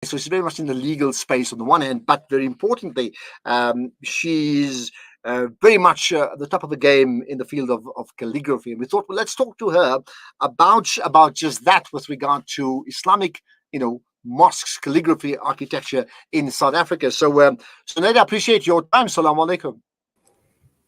So she's very much in the legal space on the one hand, but very importantly, she's very much at the top of the game in the field of calligraphy. And we thought, well, let's talk to her about just that with regard to Islamic, mosques, calligraphy, architecture in South Africa. So, Zunaida, I appreciate your time. Salaam alaikum.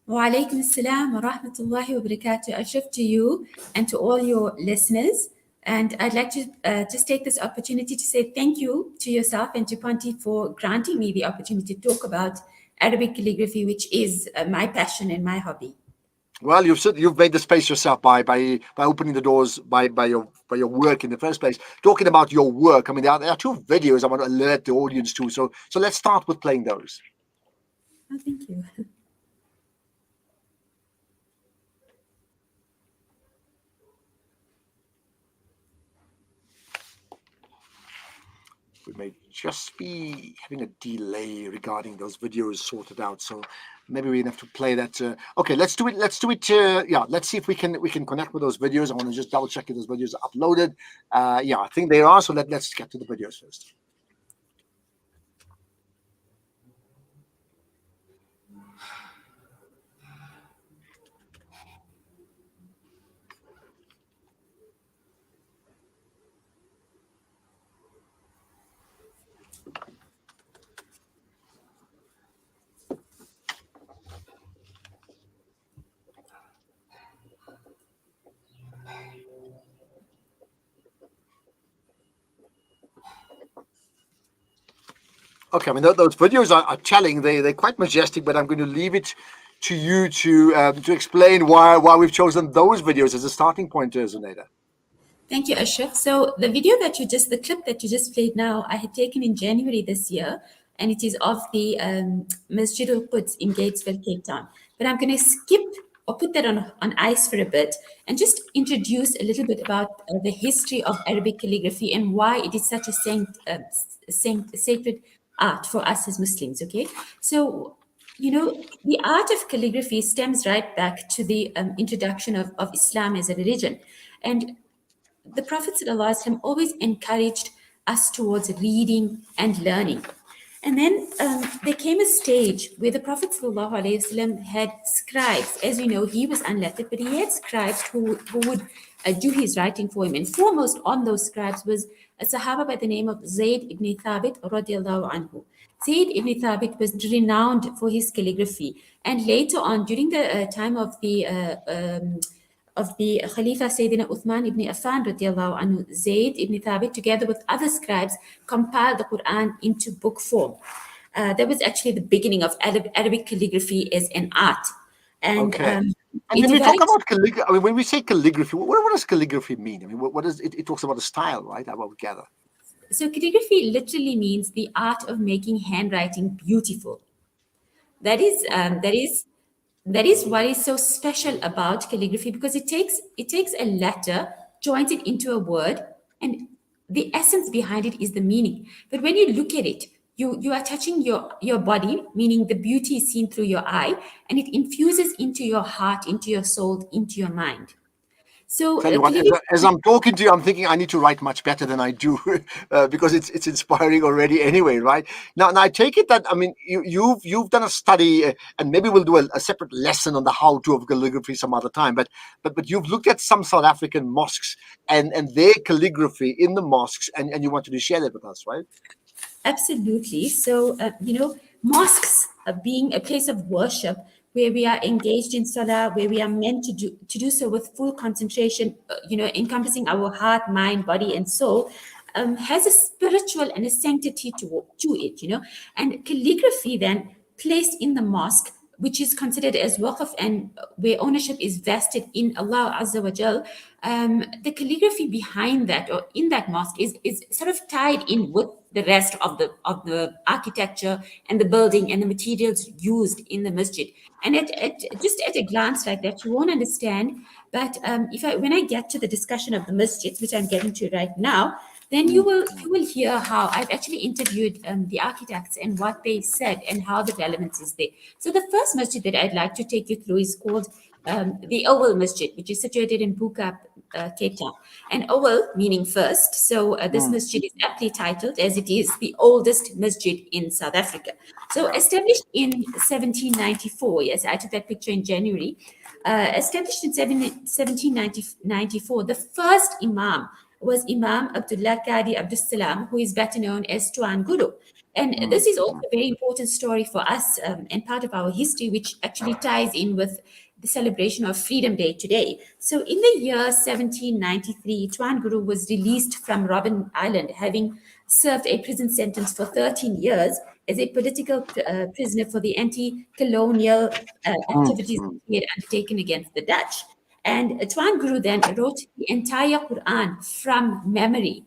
Wa alaikum assalam wa rahmatullahi wa barakatuh. Ashraf, to you and to all your listeners. And I'd like to just take this opportunity to say thank you to yourself and to Ponti for granting me the opportunity to talk about Arabic calligraphy, which is my passion and my hobby. Well, you've made the space yourself by opening the doors by your work in the first place. Talking about your work, I mean, there are two videos I want to alert the audience to. So let's start with playing those. Oh, thank you. We may just be having a delay regarding those videos sorted out, so maybe we have to play that. Okay, let's do it. Yeah, let's see if we can connect with those videos. I want to just double check if those videos are uploaded. Yeah, I think they are. So let's get to the videos first. Okay, I mean those videos are telling. They're quite majestic, but I'm going to leave it to you to explain why we've chosen those videos as a starting point, Zunaida. Thank you, Ashraf. So the clip that you just played now, I had taken in January this year, and it is of the Masjidul Quds in Gatesville, Cape Town. But I'm going to skip or put that on ice for a bit and just introduce a little bit about the history of Arabic calligraphy and why it is such a sacred art for us as Muslims, okay? So, the art of calligraphy stems right back to the introduction of Islam as a religion. And the Prophet ﷺ always encouraged us towards reading and learning. And then there came a stage where the Prophet ﷺ had scribes. As you know, he was unlettered, but he had scribes who would do his writing for him. And foremost on those scribes was a Sahaba by the name of Zayd ibn Thabit radiallahu anhu. Zayd ibn Thabit was renowned for his calligraphy. And later on, during the time of the Khalifa Sayyidina Uthman ibn Affan radiallahu anhu, Zayd ibn Thabit, together with other scribes, compiled the Quran into book form. That was actually the beginning of Arabic calligraphy as an art. And, okay. And when we talk about calligraphy, I mean, when we say calligraphy, what does calligraphy mean? I mean, what does it talks about the style, right? I would gather. So calligraphy literally means the art of making handwriting beautiful. That is what is so special about calligraphy, because it takes a letter, joins it into a word, and the essence behind it is the meaning. But when you look at it, you are touching your body, meaning the beauty is seen through your eye, and it infuses into your heart, into your soul, into your mind. So tell you what, as I'm talking to you, I'm thinking I need to write much better than I do because it's inspiring already anyway, right? Now I take it that, I mean, you've done a study, and maybe we'll do a separate lesson on the how-to of calligraphy some other time, but you've looked at some South African mosques and their calligraphy in the mosques, and you wanted to share that with us, right? Absolutely. So, mosques being a place of worship where we are engaged in salah, where we are meant to do so with full concentration, encompassing our heart, mind, body, and soul, has a spiritual and a sanctity to it, And calligraphy then placed in the mosque, which is considered as waqf and where ownership is vested in Allah Azza wa Jal, the calligraphy behind that or in that mosque is sort of tied in with the rest of the architecture and the building and the materials used in the masjid. And just at a glance like that, you won't understand. But when I get to the discussion of the masjids, which I'm getting to right now, then you will hear how I've actually interviewed the architects and what they said and how the relevance is there. So the first masjid that I'd like to take you through is called the Auwal Masjid, which is situated in Bo-Kaap, Cape Town. And Auwal meaning first. So this masjid is aptly titled as it is the oldest masjid in South Africa. So established in 1794, yes, I took that picture in January. Established in 1794, the first Imam was Imam Abdullah Qadi Abdul Salam, who is better known as Tuan Guru. And this is also a very important story for us and part of our history, which actually ties in with the celebration of Freedom Day today. So in the year 1793, Tuan Guru was released from Robben Island, having served a prison sentence for 13 years as a political prisoner for the anti-colonial activities he had undertaken against the Dutch. And Tuan Guru then wrote the entire Quran from memory.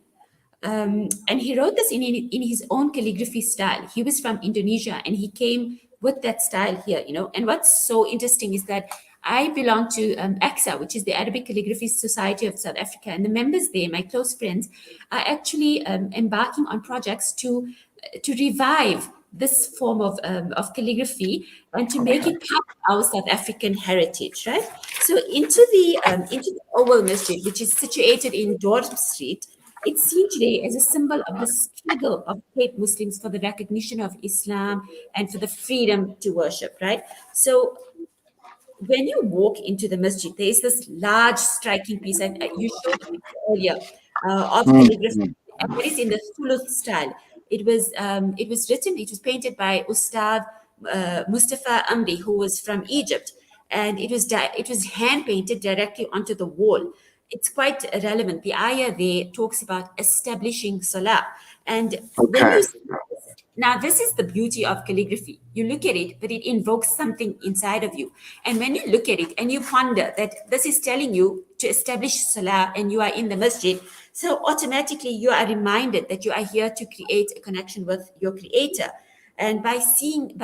And he wrote this in his own calligraphy style. He was from Indonesia and he came with that style here, you know. And what's so interesting is that I belong to AXA, which is the Arabic Calligraphy Society of South Africa. And the members there, my close friends, are actually embarking on projects to revive this form of calligraphy and to make it part of our South African heritage, right? So into the Auwal Masjid, which is situated in Dorp Street, it's seen today as a symbol of the struggle of Cape Muslims for the recognition of Islam and for the freedom to worship, right? So when you walk into the masjid, there is this large striking piece, and you showed the picture earlier of calligraphy, and it is in the Thuluth style. It was written, it was painted by Ustad Mustafa Amri, who was from Egypt, and it was hand painted directly onto the wall. It's quite relevant. The ayah there talks about establishing salah, and when Okay. you now, this is the beauty of calligraphy. You look at it, but it invokes something inside of you. And when you look at it and you ponder that this is telling you to establish salah and you are in the masjid, so automatically you are reminded that you are here to create a connection with your creator. And by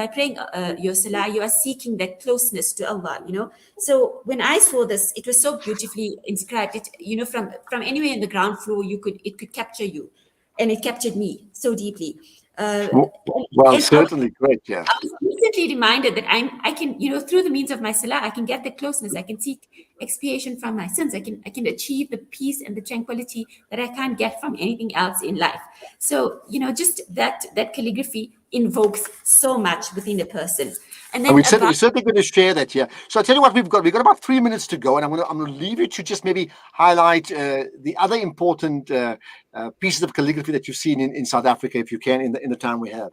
praying your salah, you are seeking that closeness to Allah, you know. So when I saw this, it was so beautifully inscribed. It, you know, from anywhere in the ground floor, it could capture you, and it captured me so deeply. Uh, Well, and I was, certainly great. Yeah. I was instantly reminded that I can, you know, through the means of my salah, I can get the closeness. I can seek expiation from my sins. I can achieve the peace and the tranquility that I can't get from anything else in life. So, you know, just that calligraphy invokes so much within a person. And And then we're about certainly going to share that here. So I tell you what we've got about 3 minutes to go, and I'm going to leave you to just maybe highlight the other important pieces of calligraphy that you've seen in South Africa, if you can, in the time we have.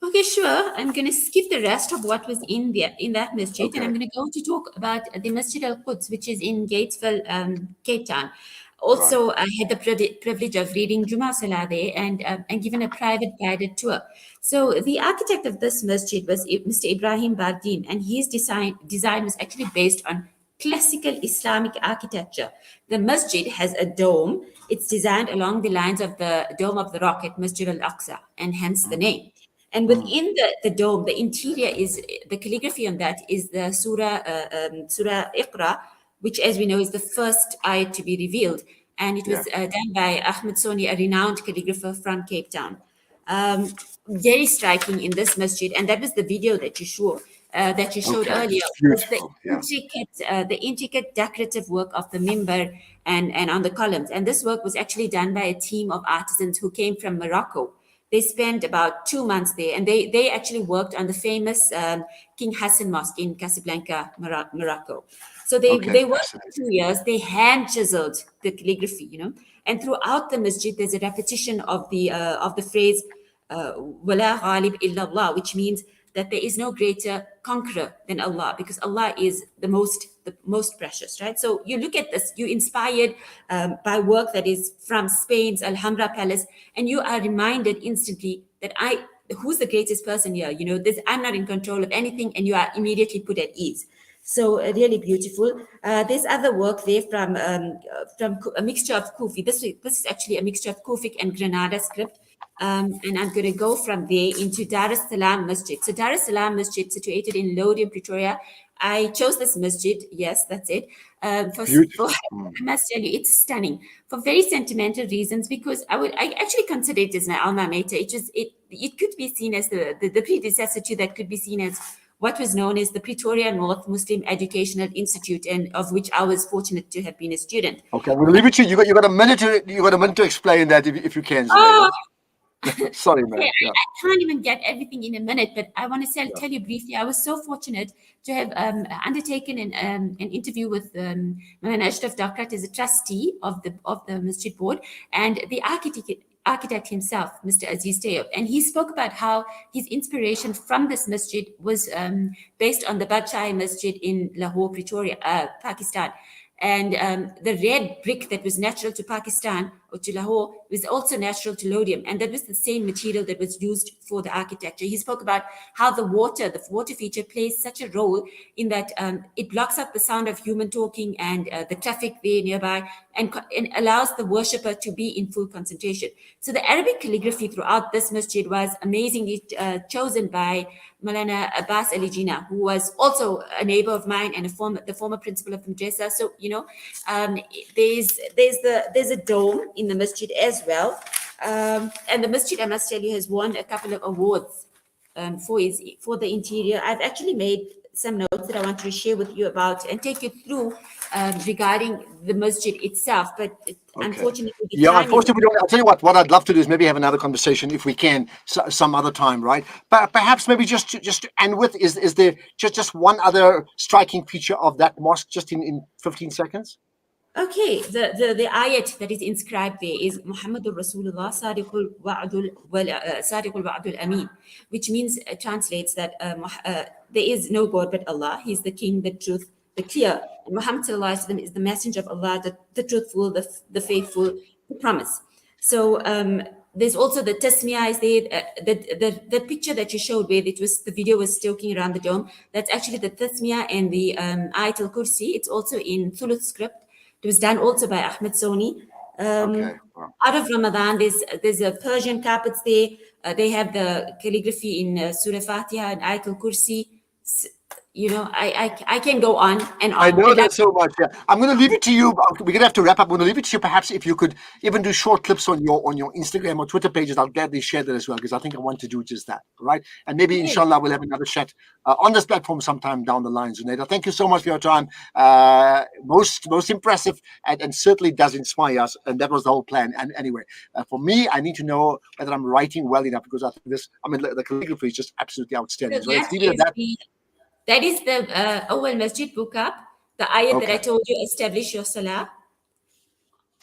Okay, sure. I'm going to skip the rest of what was in that masjid, and Okay. I'm going to go to talk about the Masjid Al Quds, which is in Gatesville, Cape Town. Right. Also, I had the privilege of reading Juma Salah there and given a private guided tour. So, the architect of this masjid was Mr. Ibrahim Bardin, and his design was actually based on classical Islamic architecture. The masjid has a dome. It's designed along the lines of the Dome of the Rock at Masjid Al Aqsa, and hence the name. And within the dome, the interior is the calligraphy on that is the Surah Iqra, which, as we know, is the first ayat to be revealed. And it was done by Ahmed Soni, a renowned calligrapher from Cape Town. Very striking in this masjid, and that was the video that you showed Okay. earlier. Was Beautiful. Yeah. the intricate decorative work of the mimbar and on the columns. And this work was actually done by a team of artisans who came from Morocco. They spent about 2 months there, and they actually worked on the famous King Hassan Mosque in Casablanca, Morocco. So Okay. they worked for 2 years. They hand chiseled the calligraphy, you know, and throughout the masjid there's a repetition of the phrase "Wala ghalib illallah," which means that there is no greater conqueror than Allah, because Allah is the most precious, right? So you look at this, you inspired by work that is from Spain's Alhambra Palace, and you are reminded instantly that who's the greatest person here? You know, I'm not in control of anything, and you are immediately put at ease. So really beautiful. There's other work there from a mixture of Kufi. This is actually a mixture of Kufic and Granada script. And I'm going to go from there into Darus Salaam Masjid. So Darus Salaam Masjid, situated in Laudium, Pretoria. I chose this masjid. Yes, that's it. Beautiful. I must tell you, it's stunning for very sentimental reasons, because I actually consider it as my alma mater. It could be seen as the predecessor to that could be seen as what was known as the Pretoria North Muslim Educational Institute, and of which I was fortunate to have been a student. Okay, we'll leave it to you. You got a minute to explain that if you can, Zunaida. Sorry, man. Okay, Yeah. I can't even get everything in a minute, but I want to tell you briefly. I was so fortunate to have undertaken an interview with Maulana Ashraf Garda as a trustee of the Masjid board, and the architect himself, Mr. Aziz Tayyab, and he spoke about how his inspiration from this masjid was based on the Badshah Masjid in Lahore, Pretoria, Pakistan. And the red brick that was natural to Pakistan or to Lahore was also natural to Laudium. And that was the same material that was used for the architecture. He spoke about how the water feature plays such a role in that it blocks out the sound of human talking and the traffic there nearby, and allows the worshipper to be in full concentration. So the Arabic calligraphy throughout this masjid was amazingly chosen by Maulana Abbas Ali Jinnah, who was also a neighbor of mine and the former principal of Madrasa. So, there's a dome in the masjid as well. And the masjid, I must tell you, has won a couple of awards for the interior. I've actually made some notes that I want to share with you about and take you through regarding the masjid itself. But unfortunately, unfortunately, I'll tell you what I'd love to do is maybe have another conversation if we can some other time, right? But perhaps maybe just to end with, is there just one other striking feature of that mosque just in 15 seconds? Okay, the ayat that is inscribed there is Muhammadur Rasulullah Sadiqul Wa'dul Amin, which means, translates that there is no God but Allah. He's the King, the truth, the clear. And Muhammad Sallallahu Alaihi Wasallam is the messenger of Allah, the truthful, the faithful, the promise. So there's also the tasmiyah is there. The picture that you showed where the video was talking around the dome. That's actually the tasmiyah and the Ayat al-Kursi. It's also in Thuluth script. It was done also by Ahmed Soni. Out of Ramadan, there's a Persian carpets there. They have the calligraphy in Surah Fatiha and Ayat al-Kursi. I can go on and on. I know that so much. Yeah. I'm going to leave it to you. We're going to have to wrap up. I'm going to leave it to you. Perhaps if you could even do short clips on your Instagram or Twitter pages, I'll gladly share that as well, because I think I want to do just that. Right? And maybe, inshallah, we'll have another chat on this platform sometime down the line. Zunaida, thank you so much for your time. Most impressive, and certainly does inspire us. And that was the whole plan. And anyway, for me, I need to know whether I'm writing well enough, because I think the calligraphy is just absolutely outstanding. So let's leave it at that. That is the Auwal Masjid Bo-Kaap, the ayat that I told you, establish your salah.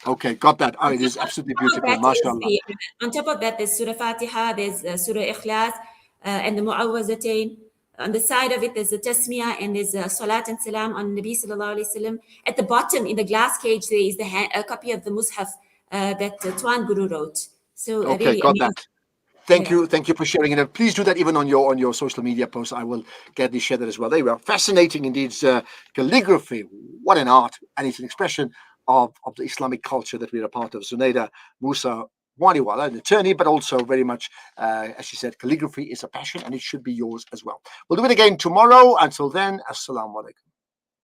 Okay, got that. Oh, it is absolutely beautiful. MashaAllah. On top of that, there's Surah Fatiha, there's Surah Ikhlas, and the Mu'awwazatain. On the side of it, there's the Tasmiyah, and there's Salat and Salam on Nabi Sallallahu Alaihi Wasallam. At the bottom, in the glass cage, there is a copy of the Mus'haf that Tuan Guru wrote. So okay, really got amazing. that. Thank you for sharing it. Please do that even on your social media posts. I will gladly share that as well. They were fascinating indeed. Calligraphy, what an art, and it's an expression of the Islamic culture that we're a part of. Zunaida Moosa-Wadiwala, an attorney, but also very much, as she said, calligraphy is a passion, and it should be yours as well. We'll do it again tomorrow. Until then, Assalamu alaikum.